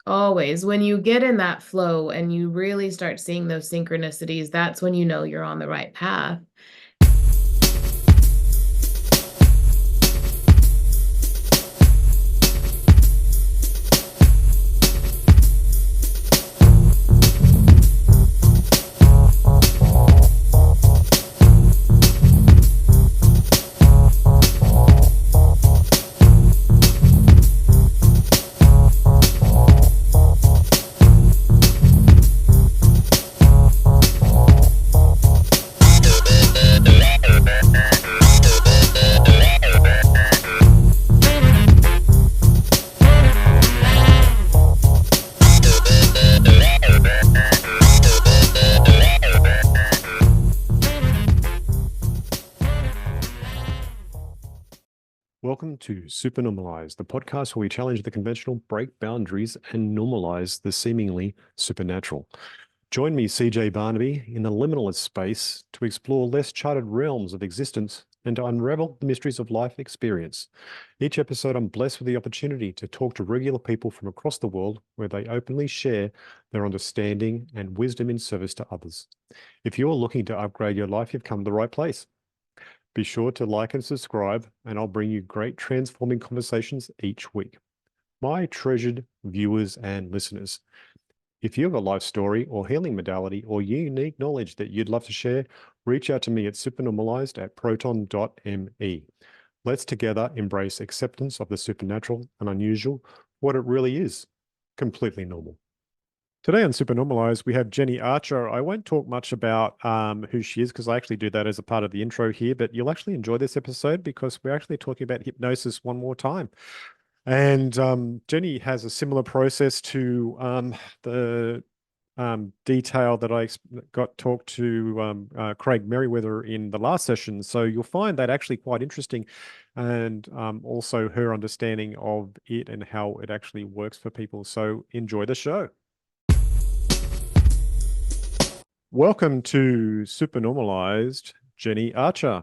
Always. When you get in that flow and you really start seeing those synchronicities, that's when you know you're on the right path. Welcome to Super Normalized, the podcast where we challenge the conventional, break boundaries, and normalize the seemingly supernatural. Join me, CJ Barnaby, in the liminalist space to explore less charted realms of existence and to unravel the mysteries of life experience. Each episode, I'm blessed with the opportunity to talk to regular people from across the world where they openly share their understanding and wisdom in service to others. If you're looking to upgrade your life, you've come to the right place. Be sure to like and subscribe, and I'll bring you great transforming conversations each week. My treasured viewers and listeners, if you have a life story or healing modality or unique knowledge that you'd love to share, reach out to me at supernormalized@proton.me. Let's together embrace acceptance of the supernatural and unusual, what it really is, completely normal. Today on Super Normalized, we have Jeni Archer. I won't talk much about who she is because I actually do that as a part of the intro here, but you'll actually enjoy this episode because we're actually talking about hypnosis one more time. And Jeni has a similar process to the detail that I got talked to Craig Merriweather in the last session. So you'll find that actually quite interesting, and also her understanding of it and how it actually works for people. So enjoy the show. Welcome to Super Normalized, Jeni Archer.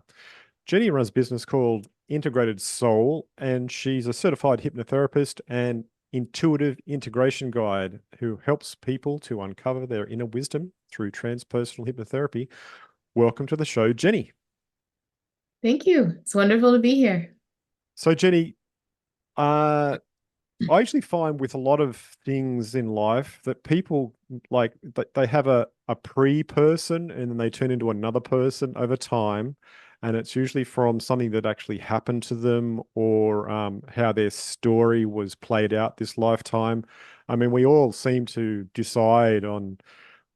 Jeni runs a business called Integrated Soul, and she's a certified hypnotherapist and intuitive integration guide who helps people to uncover their inner wisdom through transpersonal hypnotherapy. Welcome to the show, Jeni. Thank you. It's wonderful to be here. So, Jeni, I actually find with a lot of things in life that people like they have a pre-person and then they turn into another person over time. And it's usually from something that actually happened to them or how their story was played out this lifetime. I mean, we all seem to decide on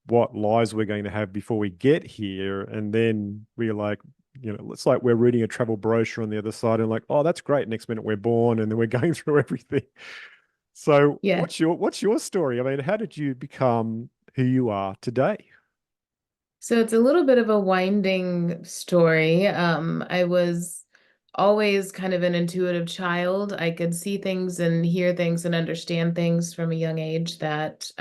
what lives we're going to have before we get here. And then we're like, it's like we're reading a travel brochure on the other side and like, oh, that's great. Next minute we're born and then we're going through everything. So Yeah. what's your story? I mean, how did you become who you are today? So it's a little bit of a winding story. I was always kind of an intuitive child. I could see things and hear things and understand things from a young age that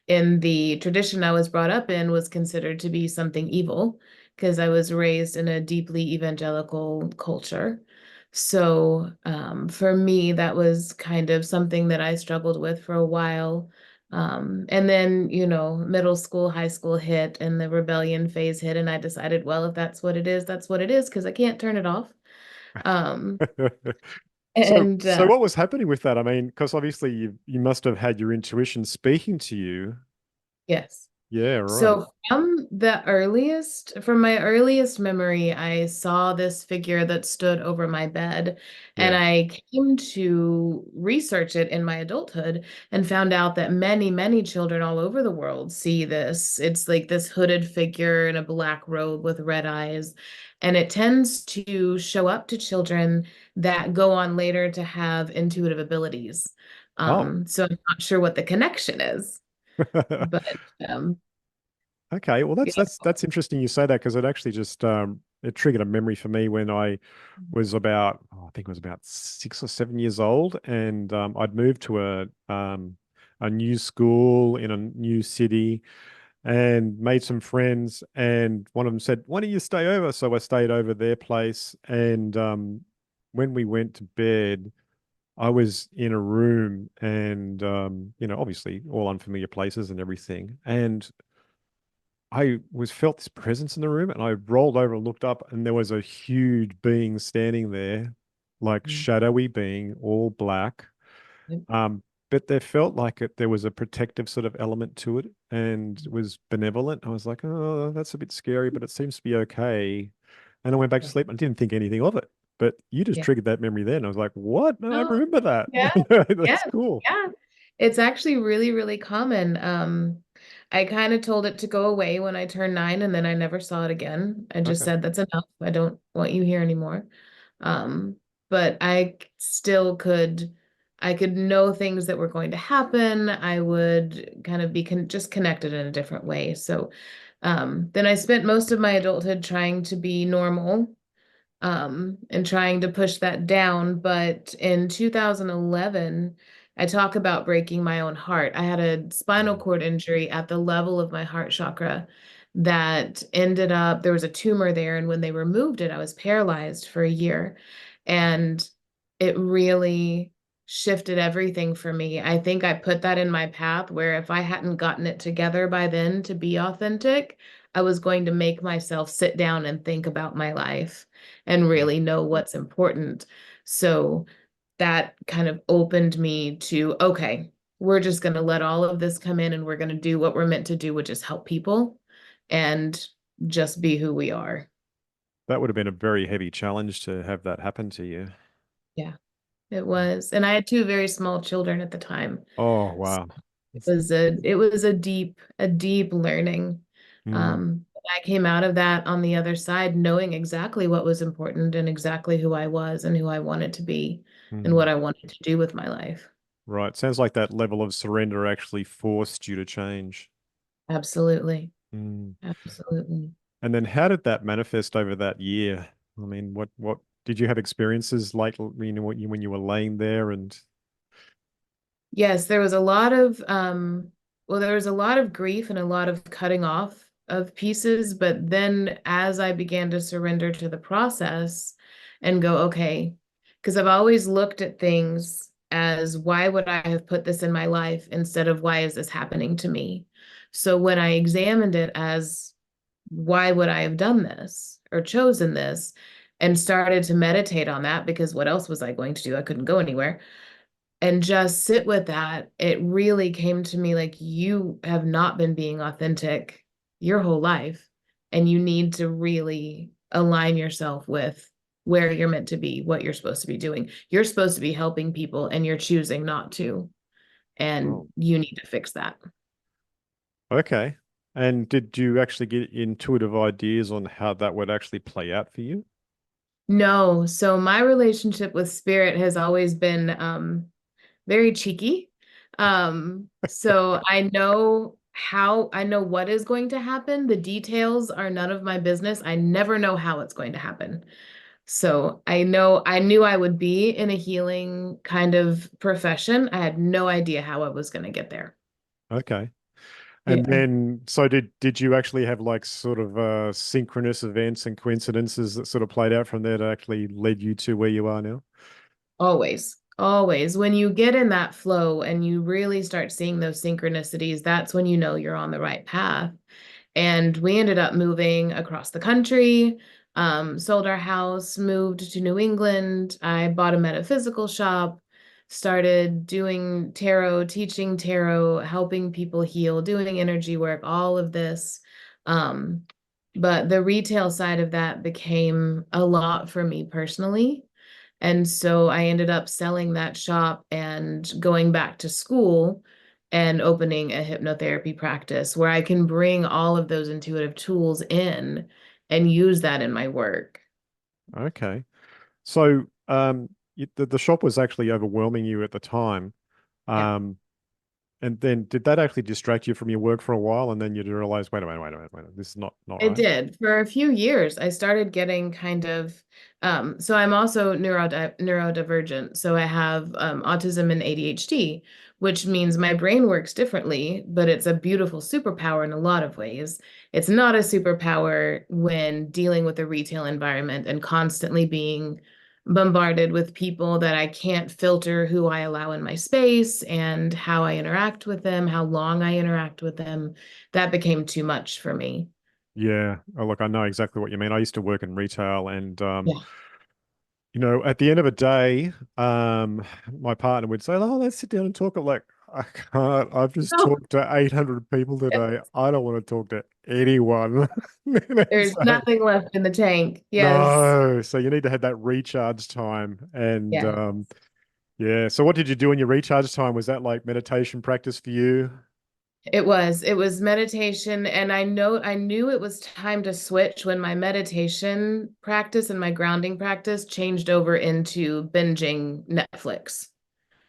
in the tradition I was brought up in was considered to be something evil because I was raised in a deeply evangelical culture. So for me, that was kind of something that I struggled with for a while. And then, middle school, high school hit and the rebellion phase hit. And I decided, well, if that's what it is, that's what it is, because I can't turn it off. Um, So and so what was happening with that? I mean, because obviously you must have had your intuition speaking to you. yes. Yeah, right. So from my earliest memory, I saw this figure that stood over my bed, and Yeah. I came to research it in my adulthood and found out that many, many children all over the world see this. It's like this hooded figure in a black robe with red eyes, and it tends to show up to children that go on later to have intuitive abilities. Oh. So I'm not sure what the connection is, but um, Okay, well that's interesting you say that because it actually just it triggered a memory for me when I was about I think it was about 6 or 7 years old, and I'd moved to a new school in a new city and made some friends, and one of them said, "Why don't you stay over?" So I stayed over their place, and when we went to bed, I was in a room and, obviously all unfamiliar places and everything. And I was felt this presence in the room, and I rolled over and looked up, and there was a huge being standing there, like Mm. shadowy being, all black. Yep. Um, but there felt like there was a protective sort of element to it, and it was benevolent. I was like, oh, that's a bit scary, but it seems to be okay. And I went back to Yeah. sleep. I didn't think anything of it, but you just Yeah. triggered that memory then. I was like, what? No, I Oh, remember that. yeah. That's Yeah. cool. Yeah. It's actually really, really common. I kind of told it to go away when I turned 9 and then I never saw it again. I just Okay. said, that's enough. I don't want you here anymore. Um, but still I could know things that were going to happen. I would kind of be just connected in a different way. So, then I spent most of my adulthood trying to be normal, and trying to push that down. But in 2011, I talk about breaking my own heart. I had a spinal Mm. cord injury at the level of my heart chakra that ended up, there was a tumor there. And when they removed it, I was paralyzed for a year. And it really shifted everything for me. I think I put that in my path where if I hadn't gotten it together by then to be authentic, I was going to make myself sit down and think about my life and Mm. really know what's important. So that kind of opened me to, okay, we're just going to let all of this come in and we're going to do what we're meant to do, which is help people and just be who we are. That would have been a very heavy challenge to have that happen to you. Yeah, it was. And I had two very small children at the time. Oh, So wow. it was a deep learning. Mm, I came out of that on the other side knowing exactly what was important and exactly who I was and who I wanted to be and mm. what I wanted to do with my life. Right. Sounds like that level of surrender actually forced you to change. Absolutely. Mm. Absolutely. And then how did that manifest over that year? I mean, what did you have experiences like, when you were laying there and Yes, there was a lot of well, there was a lot of grief and a lot of cutting off of pieces, but then as I began to surrender to the process and go, okay, because I've always looked at things as why would I have put this in my life instead of why is this happening to me? So when I examined it as why would I have done this or chosen this and started to meditate on that because what else was I going to do? I couldn't go anywhere and just sit with that, it really came to me like you have not been being authentic your whole life, and you need to really align yourself with where you're meant to be, what you're supposed to be doing. You're supposed to be helping people, and you're choosing not to, and oh, you need to fix that. okay. And did you actually get intuitive ideas on how that would actually play out for you? No, so my relationship with spirit has always been very cheeky. So I know what is going to happen. The details are none of my business. I never know how it's going to happen. So I knew I would be in a healing kind of profession. I had no idea how I was going to get there. Okay. And Yeah. then, so did you actually have like sort of synchronous events and coincidences that sort of played out from there that actually led you to where you are now? Always, always. When you get in that flow and you really start seeing those synchronicities, that's when you know you're on the right path. And we ended up moving across the country, sold our house, moved to New England. I bought a metaphysical shop, started doing tarot, teaching tarot, helping people heal, doing energy work, all of this. Um, but the retail side of that became a lot for me personally. And so I ended up selling that shop and going back to school and opening a hypnotherapy practice where I can bring all of those intuitive tools in and use that in my work. Okay. So, the shop was actually overwhelming you at the time. Yeah. Um, and then did that actually distract you from your work for a while? And then you'd realize, wait a minute, wait a minute, wait a minute, this is not It right. did. For a few years, I started getting kind of, so I'm also neurodivergent. So I have autism and ADHD, which means my brain works differently, but it's a beautiful superpower in a lot of ways. It's not a superpower when dealing with a retail environment and constantly being bombarded with people that I can't filter who I allow in my space and how I interact with them, how long I interact with them. That became too much for me. Yeah. Oh, look, I know exactly what you mean. I used to work in retail and Yeah. at the end of a day, my partner would say, "Oh, let's sit down and talk." I'm like, I can't. I've just No, talked to 800 people today. I don't want to talk to anyone. there's So, nothing left in the tank. Yes. no. So you need to have that recharge time. And Yes. yeah. So what did you do in your recharge time? Was that like meditation practice for you? It was meditation, and I knew it was time to switch when my meditation practice and my grounding practice changed over into binging Netflix.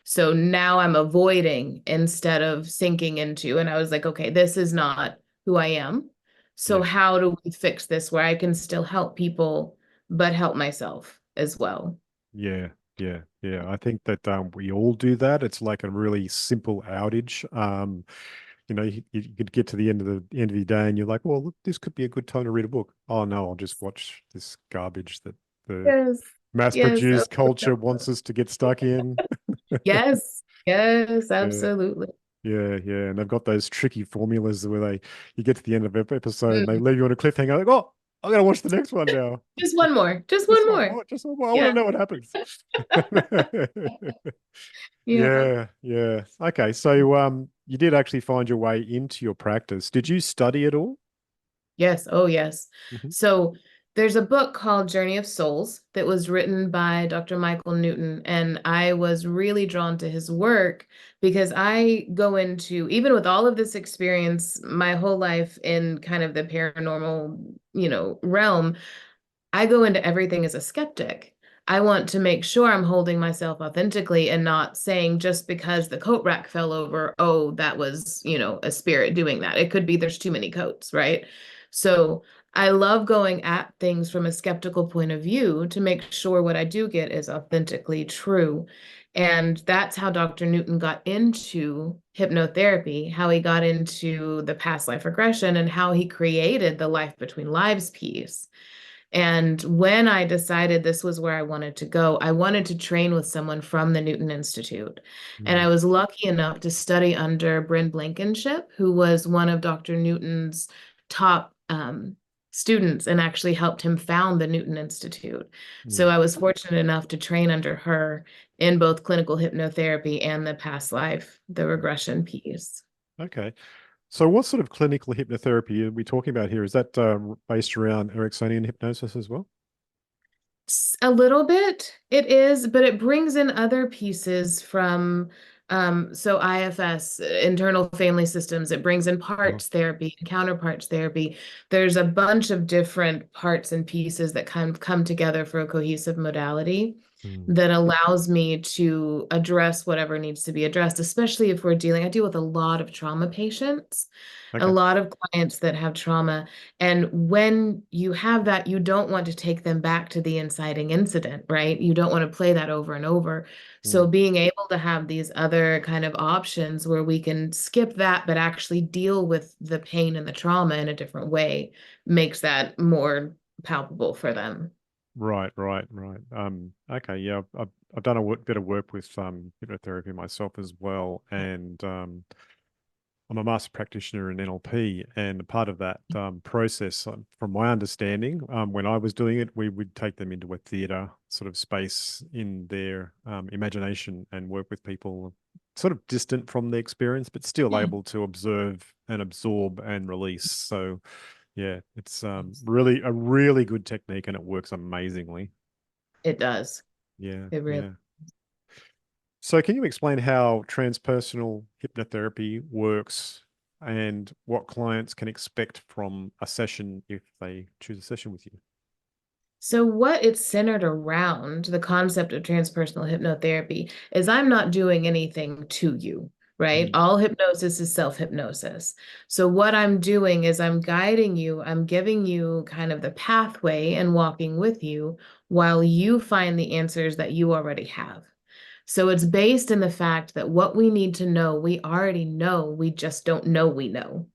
So now I'm avoiding instead of sinking into, and I was like, okay, this is not who I am. So Yeah. how do we fix this where I can still help people, but help myself as well? Yeah. Yeah. Yeah. I think that we all do that. It's like a really simple outage. You could get to the end of the day and you're like, well, look, this could be a good time to read a book. Oh no, I'll just watch this garbage that the Yes. Yes. mass-produced culture wants us to get stuck in. Yes. Yes, Yeah, absolutely. yeah. And they've got those tricky formulas where you get to the end of every episode and they Mm. leave you on a cliffhanger, like, oh, I gotta watch the next one now. Just one more. Just Just one one more. more, just one more. I want to Yeah. know what happens. Yeah. Yeah, yeah. Okay, so you did actually find your way into your practice. Did you study at all? Yes. Oh, yes. Hmm. So there's a book called Journey of Souls that was written by Dr. Michael Newton, and I was really drawn to his work because I go into, even with all of this experience, my whole life in kind of the paranormal, realm, I go into everything as a skeptic. I want to make sure I'm holding myself authentically and not saying just because the coat rack fell over, oh, that was, a spirit doing that. It could be there's too many coats, right? So I love going at things from a skeptical point of view to make sure what I do get is authentically true. And that's how Dr. Newton got into hypnotherapy, how he got into the past life regression, and how he created the life between lives piece. And when I decided this was where I wanted to go, I wanted to train with someone from the Newton Institute. And I Mm, was lucky enough to study under Bryn Blankenship, who was one of Dr. Newton's top students and actually helped him found the Newton Institute. So mm. I was fortunate enough to train under her in both clinical hypnotherapy and the past life, the regression piece. Okay. So what sort of clinical hypnotherapy are we talking about here? Is that based around Ericksonian hypnosis as well? A little bit it is, but it brings in other pieces from so IFS, internal family systems. It brings in Oh, parts therapy and counterparts therapy. There's a bunch of different parts and pieces that kind of come together for a cohesive modality mm. that allows me to address whatever needs to be addressed, especially if I deal with a lot of trauma patients, a Okay. lot of clients that have trauma. And when you have that, you don't want to take them back to the inciting incident, right? You don't want to play that over and over. So Mm. being able to have these other kind of options where we can skip that, but actually deal with the pain and the trauma in a different way makes that more palpable for them. Right. Okay, yeah, I've done a bit of work with hypnotherapy myself as well, and I'm a master practitioner in NLP, and a part of that process, from my understanding, when I was doing it, we would take them into a theatre sort of space in their imagination and work with people sort of distant from the experience, but still Yeah. able to observe and absorb and release. So, yeah, it's really a really good technique, and it works amazingly. It does. Yeah, It really. yeah. So, can you explain how transpersonal hypnotherapy works and what clients can expect from a session if they choose a session with you? So, what it's centered around, the concept of transpersonal hypnotherapy, is I'm not doing anything to you, right? Mm. All hypnosis is self hypnosis. So, what I'm doing is I'm guiding you, I'm giving you kind of the pathway and walking with you while you find the answers that you already have. So, it's based in the fact that what we need to know, we already know, we just don't know we know,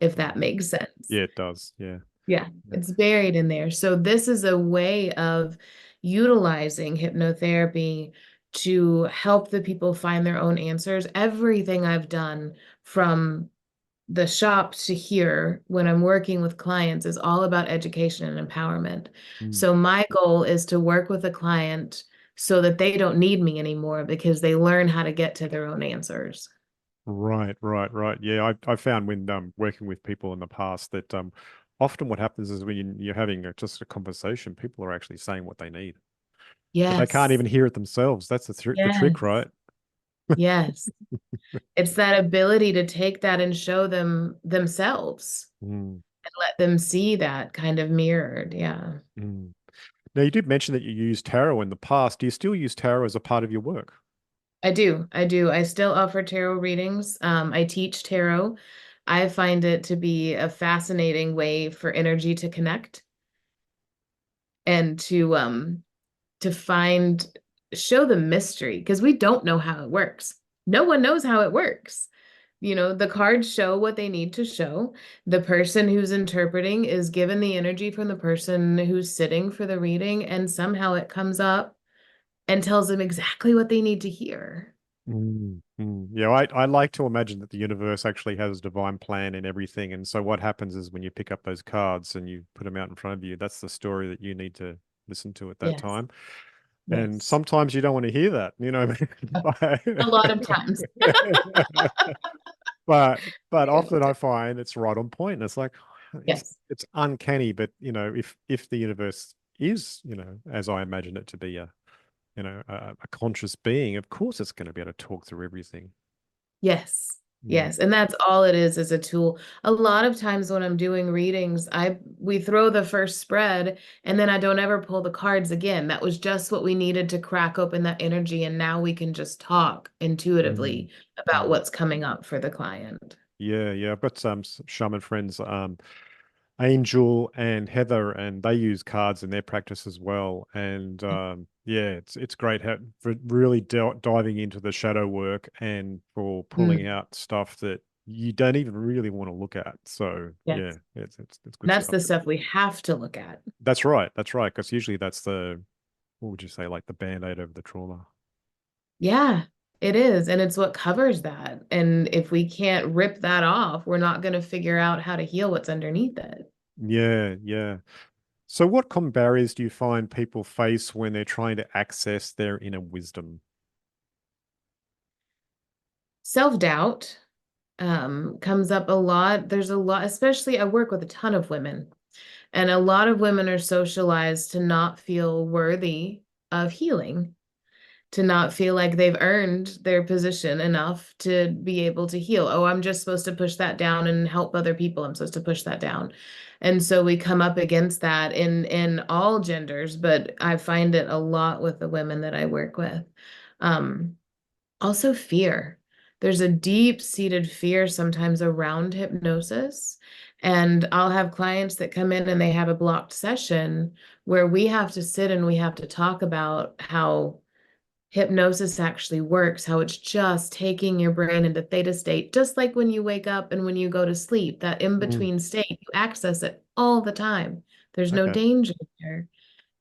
if that Mhm. makes sense. Yeah, it does. Yeah. Yeah, Yeah. it's buried in there. So this is a way of utilizing hypnotherapy to help the people find their own answers. Everything I've done from the shop to here when I'm working with clients is all about education and empowerment. Mm. So my goal is to work with a client so that they don't need me anymore because they learn how to get to their own answers. Right, right, right. Yeah, I found when working with people in the past that often what happens is when you're having just a conversation, people are actually saying what they need, but they can't Yes. even hear it themselves. That's the Yes. trick, right? Yes. It's that ability to take that and show them themselves Mm, and let them see that kind of mirrored. Yeah. mm. Now, you did mention that you used tarot in the past. Do you still use tarot as a part of your work? I do. I do. I still offer tarot readings. I teach tarot. I find it to be a fascinating way for energy to connect and to find show the mystery because we don't know how it works. No one knows how it works. You know, the cards show what they need to show. The person who's interpreting is given the energy from the person who's sitting for the reading, and somehow it comes up and tells them exactly what they need to hear. Yeah, I like to imagine that the universe actually has a divine plan in everything. And so what happens is when you pick up those cards and you put them out in front of you, that's the story that you need to listen to at that Yes, time. And yes. sometimes you don't want to hear that, you know. A lot of times. But but Yeah. often I find it's right on point. It's like it's Yes, it's uncanny, but you know, if the universe is, you know, as I imagine it to be a conscious being, of course it's going to be able to talk through everything. yes, Mm. yes. And that's all it is a tool. A lot of times when I'm doing readings, we throw the first spread and then I don't ever pull the cards again. That was just what we needed to crack open that energy. And now we can just talk Mm. intuitively about Mm. what's coming up for the client. Yeah, yeah. I've got some shaman friends, Angel and Heather, and they use cards in their practice as well. And yeah, it's great for really diving into the shadow work and for pulling Mm, out stuff that you don't even really want to look at. So yeah, yes. it's good That's stuff. the stuff we have to look at. That's right. That's right. Because usually that's what would you say, like the band-aid over the trauma. Yeah, it is. And it's what covers that. And if we can't rip that off, we're not going to figure out how to heal what's underneath it. Yeah, yeah. So what common barriers do you find people face when they're trying to access their inner wisdom? Self-doubt comes up a lot. There's a lot, especially I work with a ton of women, and a lot of women are socialized to not feel worthy of healing, to not feel like they've earned their position enough to be able to heal. Oh, I'm just supposed to push that down and help other people. I'm supposed to push that down. And so we come up against that in all genders, but I find it a lot with the women that I work with. Um, Also, fear. There's a deep-seated fear sometimes around hypnosis. And I'll have clients that come in and they have a blocked session where we have to sit and we have to talk about how hypnosis actually works, how it's just taking your brain into theta state, just like when you wake up and when you go to sleep, that Mm, in-between state, you access it all the time. There's no okay. danger there.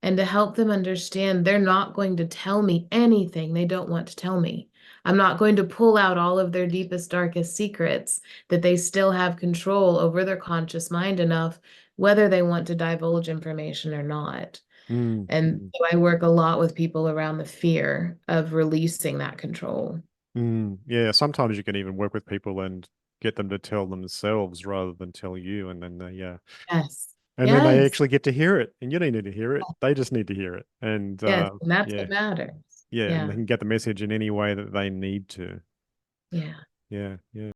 And to help them understand they're not going to tell me anything they don't want to tell me. I'm not going to pull out all of their deepest, darkest secrets, that they still have control over their conscious mind enough, whether they want to divulge information or not. Mm, And mm, so I work a lot with people around the fear of releasing that control. yeah, sometimes you can even work with people and get them to tell themselves rather than tell you, and then Yes. and then they Yes. actually get to hear it, and you don't need to hear it; they just need to hear it, and Yes. And that's yeah, what matters. yeah, and they Yeah. can get the message in any way that they need to. Yeah. Yeah, yeah.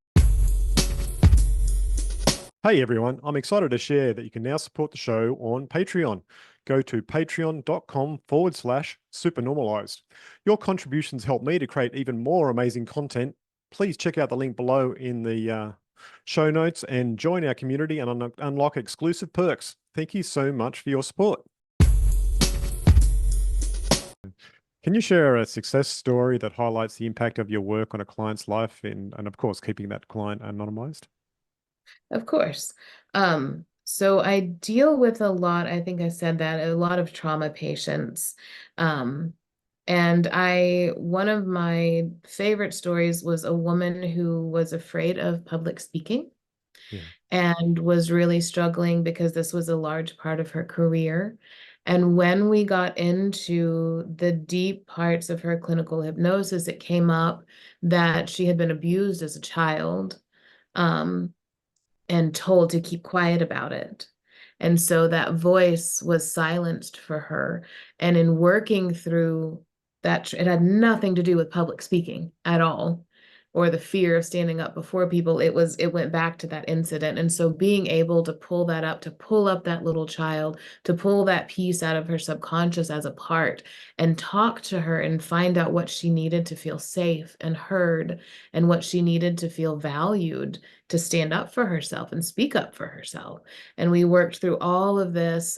Hey everyone, I'm excited to share that you can now support the show on Patreon. Go to patreon.com/supernormalized. Your contributions help me to create even more amazing content. Please check out the link below in the show notes and join our community and unlock exclusive perks. Thank you so much for your support. Can you share a success story that highlights the impact of your work on a client's life and of course, keeping that client anonymized? Of course. So I deal with a lot, I think I said that, a lot of trauma patients. Um, and one of my favorite stories was a woman who was afraid of public speaking Yeah. and was really struggling because this was a large part of her career. And when we got into the deep parts of her clinical hypnosis, it came up that she had been abused as a child. Um, and told to keep quiet about it. And so that voice was silenced for her. And in working through that, it had nothing to do with public speaking at all, or the fear of standing up before people. It went back to that incident. And so being able to pull that up, to pull up that little child, to pull that piece out of her subconscious as a part and talk to her and find out what she needed to feel safe and heard and what she needed to feel valued to stand up for herself and speak up for herself. And we worked through all of this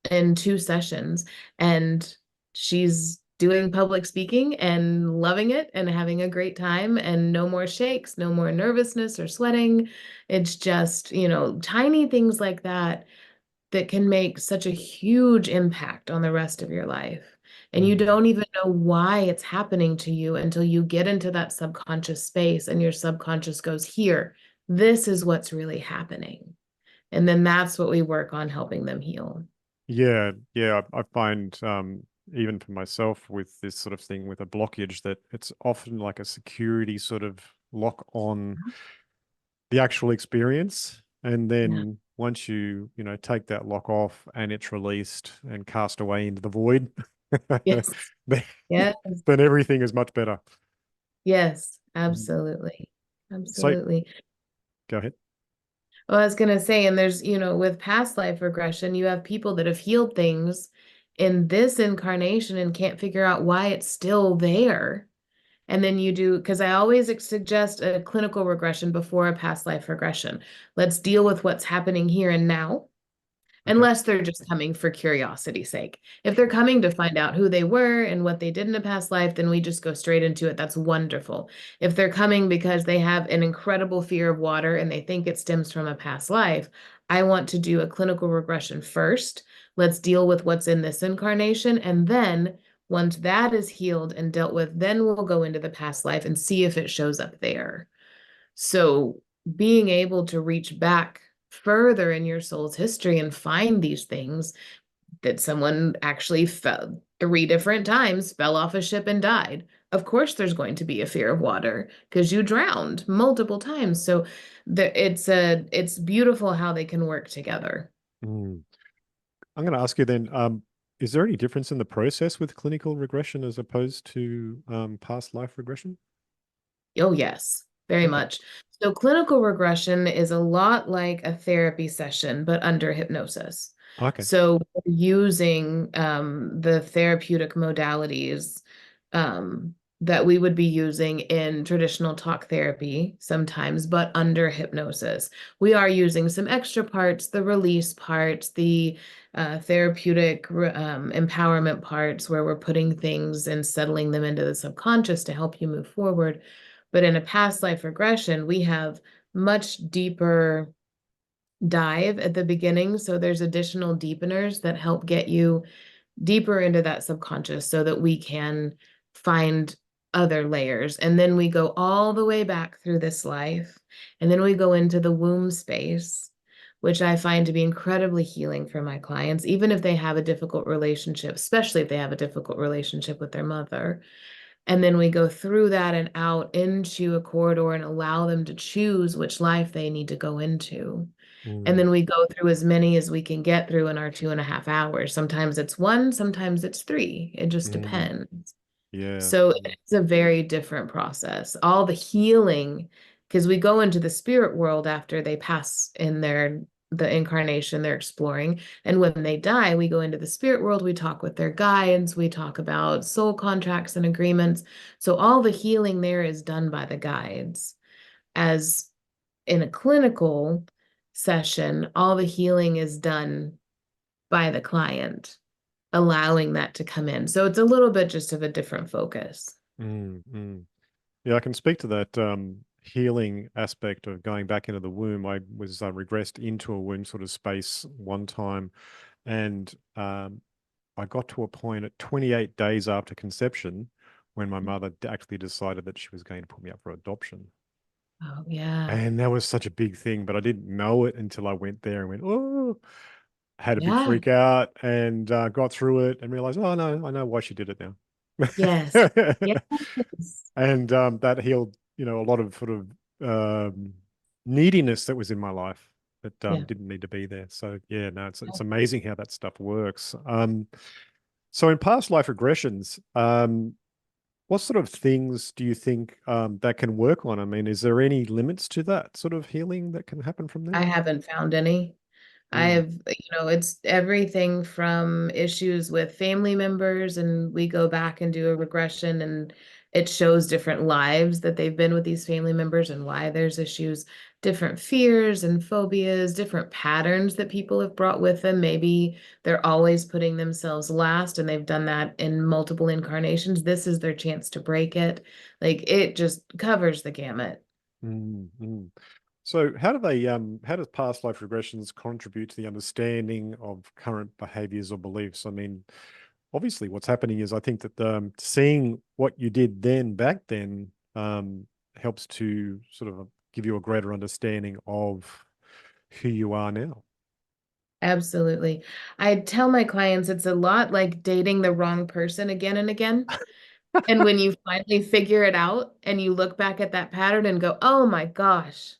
in 2 sessions, and she's doing public speaking and loving it and having a great time, and no more shakes, no more nervousness or sweating. It's just, tiny things like that that can make such a huge impact on the rest of your life. And you Mm. don't even know why it's happening to you until you get into that subconscious space and your subconscious goes, here, this is what's really happening. And then that's what we work on helping them heal. Yeah, yeah. I find even for myself with this sort of thing with a blockage that it's often like a security sort of lock on the actual experience. And Yeah. then once take that lock off and it's released and cast away into the void, Yes. then, Yes. then everything is much better. Yes. Mm. Absolutely. So Absolutely. go ahead. Well, I was going to say, and there's, with past life regression, you have people that have healed things in this incarnation and can't figure out why it's still there. And then you do, because I always suggest a clinical regression before a past life regression. Let's deal with what's happening here and now, Okay. unless they're just coming for curiosity's sake. If they're coming to find out who they were and what they did in a past life, then we just go straight into it. That's wonderful. If they're coming because they have an incredible fear of water and they think it stems from a past life, I want to do a clinical regression first. Let's deal with what's in this incarnation. And then once that is healed and dealt with, then we'll go into the past life and see if it shows up there. So being able to reach back further in your soul's history and find these things that someone actually fell 3 different times, fell off a ship and died. Of course, there's going to be a fear of water because you drowned multiple times. So it's beautiful how they can work together. Mm. I'm going to ask you then, is there any difference in the process with clinical regression as opposed to past life regression? Oh, yes, very Okay. much. So clinical regression is a lot like a therapy session, but under hypnosis. Okay. So we're using the therapeutic modalities that we would be using in traditional talk therapy sometimes, but under hypnosis. We are using some extra parts, the release parts, the therapeutic empowerment parts, where we're putting things and settling them into the subconscious to help you move forward. But in a past life regression, we have much deeper dive at the beginning. So there's additional deepeners that help get you deeper into that subconscious so that we can find other layers. And then we go all the way back through this life. And then we go into the womb space, which I find to be incredibly healing for my clients, even if they have a difficult relationship, especially if they have a difficult relationship with their mother. And then we go through that and out into a corridor and allow them to choose which life they need to go into. And Mm. then we go through as many as we can get through in our 2.5 hours. Sometimes it's one, sometimes it's three. It just Mm. depends. Yeah. So it's a very different process. All the healing, because we go into the spirit world after they pass in the incarnation they're exploring. And when they die, we go into the spirit world. We talk with their guides. We talk about soul contracts and agreements. So all the healing there is done by the guides. As in a clinical session, all the healing is done by the client, allowing that to come in. So it's a little bit just of a different focus. Mm. Mm. Yeah, I can speak to that. healing aspect of going back into the womb, I was regressed into a womb sort of space one time, and I got to a point at 28 days after conception when my mother actually decided that she was going to put me up for adoption. Oh, yeah. And that was such a big thing, but I didn't know it until I went there and went, oh, had a big Yeah. freak out and got through it and realized, oh, no, I know why she did it now. Yes. Yes. And that healed, a lot of sort of neediness that was in my life that Yeah. didn't need to be there. So yeah, no, it's amazing how that stuff works. So in past life regressions, what sort of things do you think that can work on? I mean, is there any limits to that sort of healing that can happen from I there? haven't found any. I Mm, have, it's everything from issues with family members, and we go back and do a regression, and it shows different lives that they've been with these family members and why there's issues, different fears and phobias, different patterns that people have brought with them. Maybe they're always putting themselves last and they've done that in multiple incarnations. This is their chance to break it. Like it just covers the gamut. mm. So how does past life regressions contribute to the understanding of current behaviors or beliefs? I mean, obviously what's happening is I think that seeing what you did then back then helps to sort of give you a greater understanding of who you are now. Absolutely. I tell my clients it's a lot like dating the wrong person again and again. And when you finally figure it out and you look back at that pattern and go, oh my gosh,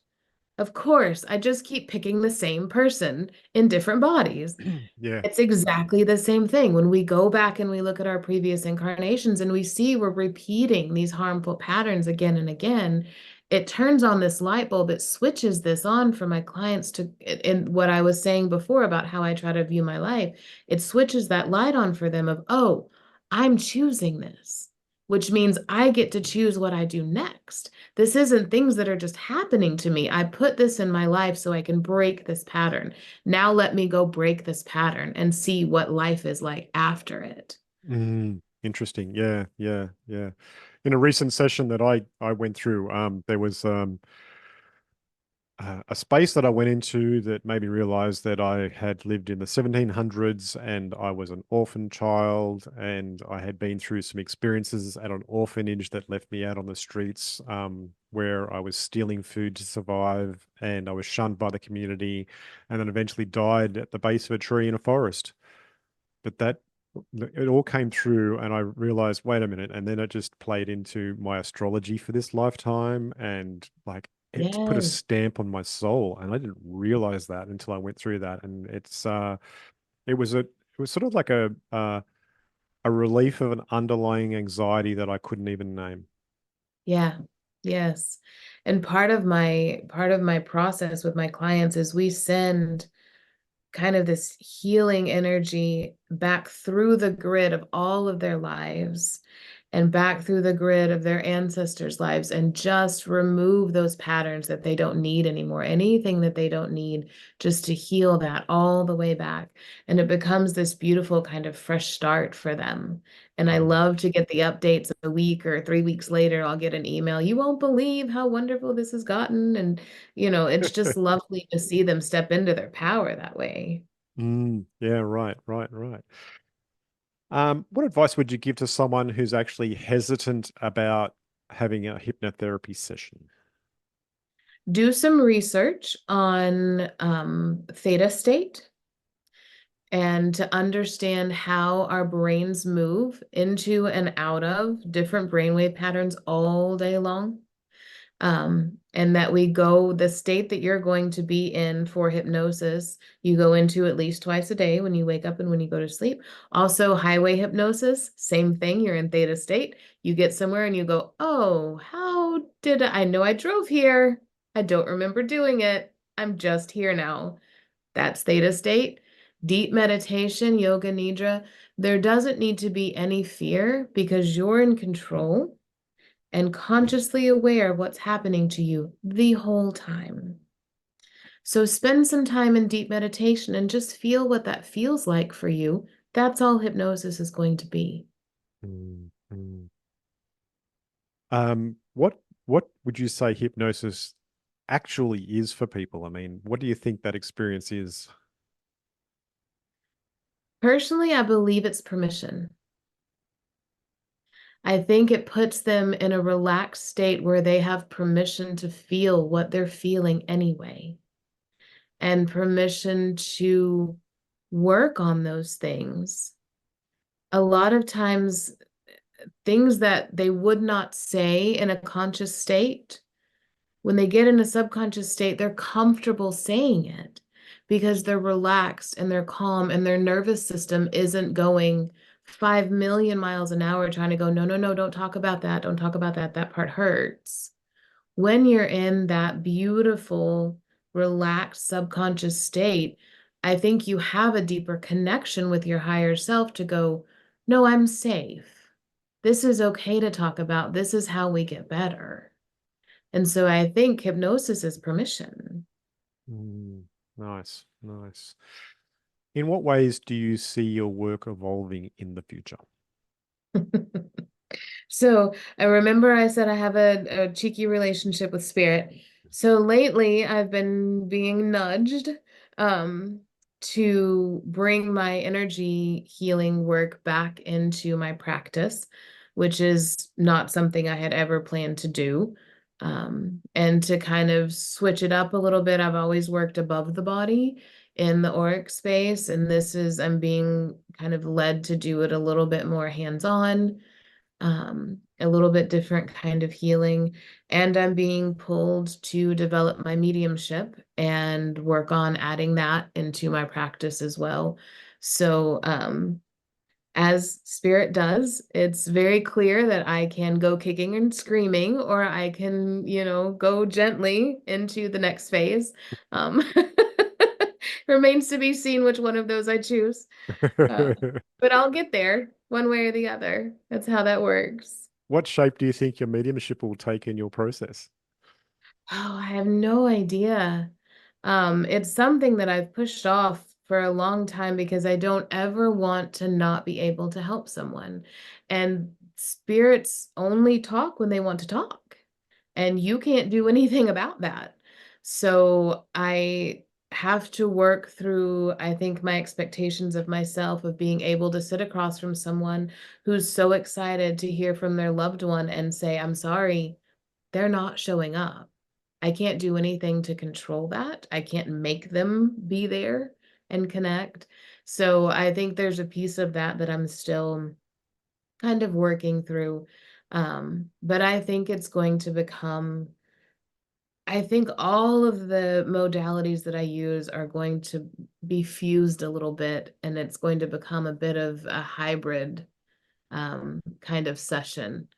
of course, I just keep picking the same person in different bodies. Yeah. It's exactly the same thing. When we go back and we look at our previous incarnations and we see we're repeating these harmful patterns again and again, it turns on this light bulb. It switches this on for my clients to, and what I was saying before about how I try to view my life, it switches that light on for them of, oh, I'm choosing this, which means I get to choose what I do next. This isn't things that are just happening to me. I put this in my life so I can break this pattern. Now let me go break this pattern and see what life is like after it. Interesting. Yeah, yeah, yeah. In a recent session that I went through, there was a space that I went into that made me realize that I had lived in the 1700s and I was an orphan child and I had been through some experiences at an orphanage that left me out on the streets, where I was stealing food to survive and I was shunned by the community and then eventually died at the base of a tree in a forest. But that it all came through and I realized, wait a minute, and then it just played into my astrology for this lifetime and like it put a Yes. stamp on my soul and I didn't realize that until I went through that. And it was sort of like a relief of an underlying anxiety that I couldn't even name. Yeah. Yes. And part of my process with my clients is we send kind of this healing energy back through the grid of all of their lives and back through the grid of their ancestors' lives and just remove those patterns that they don't need anymore. Anything that they don't need, just to heal that all the way back. And it becomes this beautiful kind of fresh start for them. And I Mm. love to get the updates a week or 3 weeks later. I'll get an email. You won't believe how wonderful this has gotten. And, it's just lovely to see them step into their power that way. Yeah, right, right, right. What advice would you give to someone who's actually hesitant about having a hypnotherapy session? Do some research on theta state and to understand how our brains move into and out of different brainwave patterns all day long. And that we go, the state that you're going to be in for hypnosis, you go into at least twice a day when you wake up and when you go to sleep. Also, highway hypnosis, same thing. You're in theta state. You get somewhere and you go, oh, how did I know I drove here? I don't remember doing it. I'm just here now. That's theta state. Deep meditation, yoga nidra. There doesn't need to be any fear because you're in control and consciously aware of what's happening to you the whole time. So spend some time in deep meditation and just feel what that feels like for you. That's all hypnosis is going to be. Mm, mm. What What would you say hypnosis actually is for people? I mean, what do you think that experience is? Personally, I believe it's permission. I think it puts them in a relaxed state where they have permission to feel what they're feeling anyway, and permission to work on those things. A lot of times, things that they would not say in a conscious state, when they get in a subconscious state, they're comfortable saying it because they're relaxed and they're calm and their nervous system isn't going 5 million miles an hour trying to go, no, no, no, don't talk about that. Don't talk about that. That part hurts. When you're in that beautiful, relaxed subconscious state, I think you have a deeper connection with your higher self to go, no, I'm safe. This is okay to talk about. This is how we get better. And so I think hypnosis is permission. Mm, nice, nice. In what ways do you see your work evolving in the future? So I remember I said I have a cheeky relationship with spirit. So lately I've been being nudged um, to bring my energy healing work back into my practice, which is not something I had ever planned to do. And to kind of switch it up a little bit, I've always worked above the body in the auric space, and I'm being kind of led to do it a little bit more hands-on, a little bit different kind of healing. And I'm being pulled to develop my mediumship and work on adding that into my practice as well. So, as spirit does, it's very clear that I can go kicking and screaming, or I can, go gently into the next phase. Um, remains to be seen which one of those I choose. Uh, but I'll get there one way or the other. That's how that works. What shape do you think your mediumship will take in your process? Oh, I have no idea. It's something that I've pushed off for a long time because I don't ever want to not be able to help someone. And spirits only talk when they want to talk, and you can't do anything about that. So I have to work through, I think, my expectations of myself of being able to sit across from someone who's so excited to hear from their loved one and say, I'm sorry, they're not showing up. I can't do anything to control that. I can't make them be there and connect. So I think there's a piece of that that I'm still kind of working through. But I think it's going to become, I think all of the modalities that I use are going to be fused a little bit, and it's going to become a bit of a hybrid kind of session.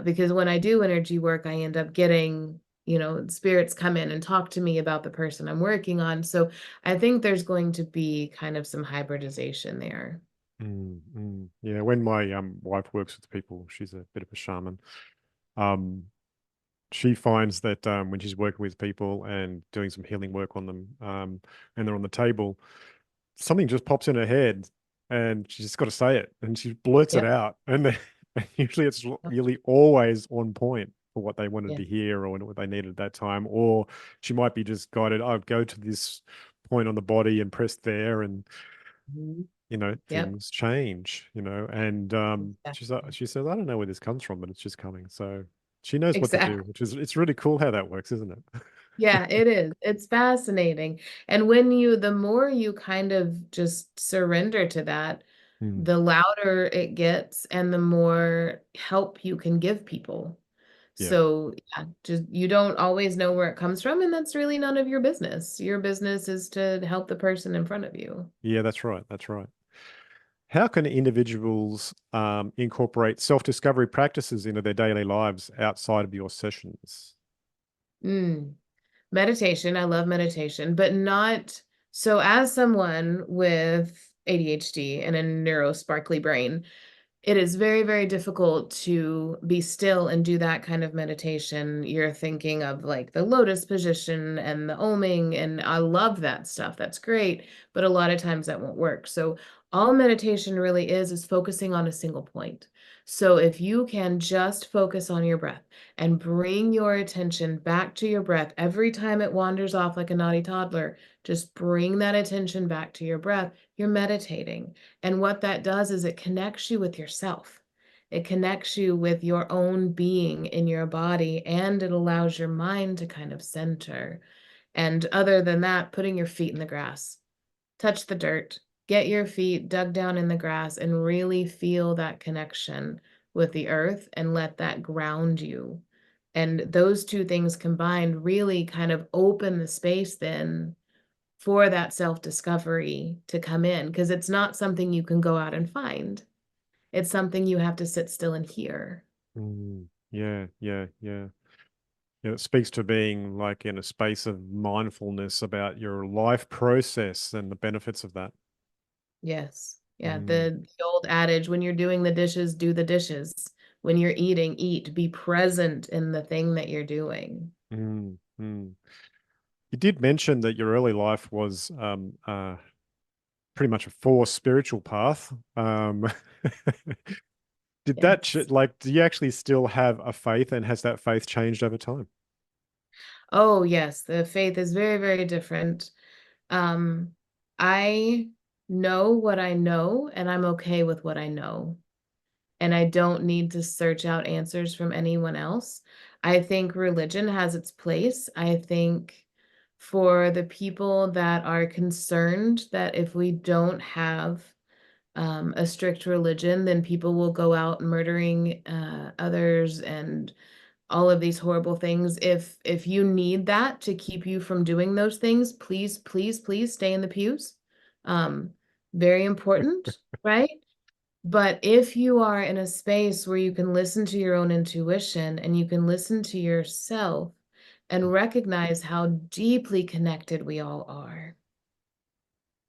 Because when I do energy work, I end up getting, spirits come in and talk to me about the person I'm working on. So I think there's going to be kind of some hybridization there. Yeah, when my wife works with people, she's a bit of a shaman. Um, she finds that when she's working with people and doing some healing work on them, and they're on the table, something just pops in her head, and she's just got to say it, and she blurts it Yep. out, and usually it's really always on point for what they wanted Yeah. to hear or what they needed at that time. Or she might be just guided, "Oh, go to this point on the body and press there," and Mhm. Yep. things change, and Exactly. she says, I don't know where this comes from, but it's just coming. So she knows what to do, Exactly. which is, it's really cool how that works, isn't it? Yeah, it is. It's fascinating. And the more you kind of just surrender to that, Mm, the louder it gets and the more help you can give people. yeah. So, yeah, just you don't always know where it comes from, and that's really none of your business. Your business is to help the person in front of you. Yeah, that's right. That's right. How can individuals incorporate self-discovery practices into their daily lives outside of your sessions? Mm. Meditation, I love meditation, but not so as someone with ADHD and a neurosparkly brain, it is very, very difficult to be still and do that kind of meditation. You're thinking of like the lotus position and the oming, and I love that stuff. That's great, but a lot of times that won't work. So all meditation really is focusing on a single point. So if you can just focus on your breath and bring your attention back to your breath every time it wanders off like a naughty toddler, just bring that attention back to your breath. You're meditating. And what that does is it connects you with yourself. It connects you with your own being in your body, and it allows your mind to kind of center. And other than that, putting your feet in the grass, touch the dirt, get your feet dug down in the grass, and really feel that connection with the earth and let that ground you. And those two things combined really kind of open the space then for that self-discovery to come in, because it's not something you can go out and find. It's something you have to sit still and hear. Yeah, yeah, yeah. Yeah, it speaks to being like in a space of mindfulness about your life process and the benefits of that. Yes. Yeah, Mm, the old adage, when you're doing the dishes, do the dishes. When you're eating, eat. Be present in the thing that you're doing. mm. You did mention that your early life was pretty much a forced spiritual path. Did that Yes. like, do you actually still have a faith, and has that faith changed over time? Oh, yes, the faith is very, very different. Um, I know what I know, and I'm okay with what I know. And I don't need to search out answers from anyone else. I think religion has its place. I think for the people that are concerned that if we don't have a strict religion, then people will go out murdering others and all of these horrible things. If you need that to keep you from doing those things, please, please, please stay in the pews. Um, Very important, right? But if you are in a space where you can listen to your own intuition and you can listen to yourself and recognize how deeply connected we all are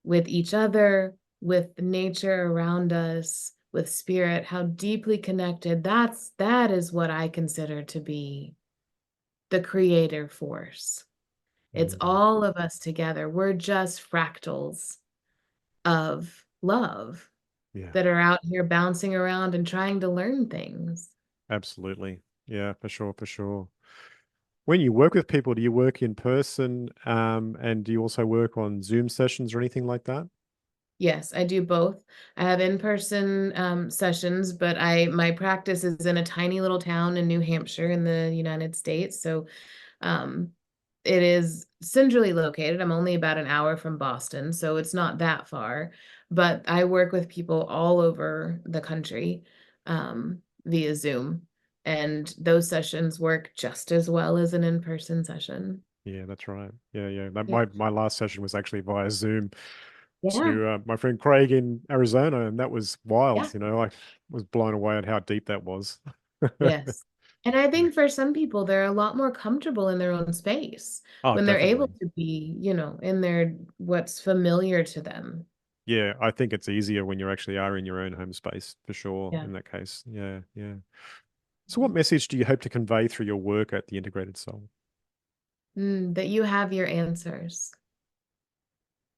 with each other, with nature around us, with spirit, how deeply connected, that is what I consider to be the creator force. It's Mm, all of us together. We're just fractals of love yeah, that are out here bouncing around and trying to learn things. absolutely. Yeah, for sure, for sure. When you work with people, do you work in person, and do you also work on Zoom sessions or anything like that? Yes, I do both. I have in-person sessions, but I my practice is in a tiny little town in New Hampshire in the United States. So um, it is centrally located. I'm only about an hour from Boston, so it's not that far. But I work with people all over the country via Zoom, and those sessions work just as well as an in-person session. Yeah, that's right. Yeah, yeah. Yeah. My last session was actually via Zoom Yeah. to my friend Craig in Arizona, and that was Yeah. wild. I was blown away at how deep that was. Yes. And I think for some people, they're a lot more comfortable in their own space Oh, when they're able definitely. to be, in their what's familiar to them. Yeah, I think it's easier when you actually are in your own home space for sure Yeah. in that case. Yeah, yeah. So what message do you hope to convey through your work at the Integrated Soul? That you have your answers.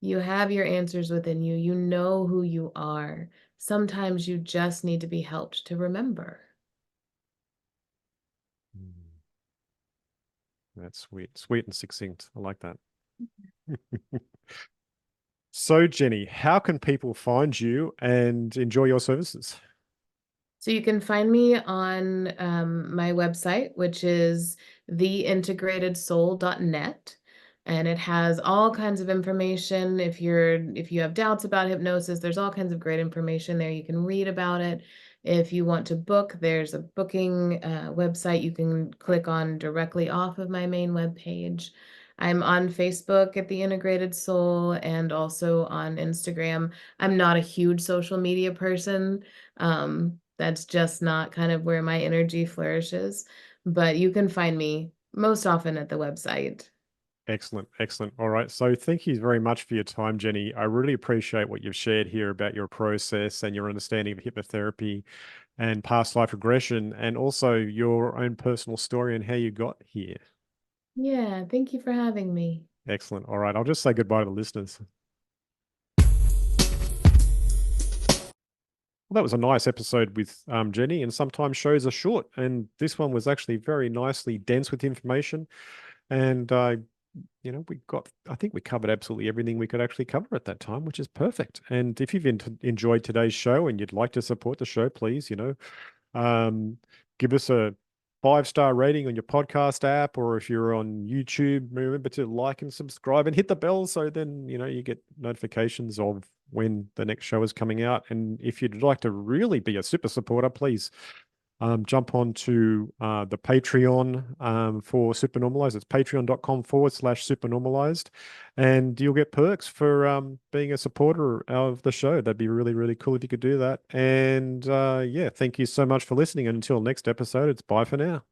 You have your answers within you. You know who you are. Sometimes you just need to be helped to remember. Mm, that's sweet. Sweet and succinct. I like that. So, Jenny, how can people find you and enjoy your services? So you can find me on my website, which is theintegratedsoul.net. And it has all kinds of information. If you have doubts about hypnosis, there's all kinds of great information there. You can read about it. If you want to book, there's a booking website you can click on directly off of my main webpage. I'm on Facebook at The Integrated Soul and also on Instagram. I'm not a huge social media person. That's just not kind of where my energy flourishes. But you can find me most often at the website. Excellent, excellent. All right. So, thank you very much for your time, Jenny. I really appreciate what you've shared here about your process and your understanding of hypnotherapy and past life regression, and also your own personal story and how you got here. Yeah, thank you for having me. Excellent. All right. I'll just say goodbye to the listeners. Well, that was a nice episode with Jenny, and sometimes shows are short, and this one was actually very nicely dense with information. And I think we covered absolutely everything we could actually cover at that time, which is perfect. And if you've enjoyed today's show and you'd like to support the show, please, um, give us a 5-star rating on your podcast app, or if you're on YouTube, remember to like and subscribe and hit the bell so then you get notifications of when the next show is coming out. And if you'd like to really be a super supporter, please jump on to the Patreon for Supernormalized. It's patreon.com/supernormalized. And you'll get perks for being a supporter of the show. That'd be really, really cool if you could do that. And yeah, thank you so much for listening. And until next episode, it's bye for now.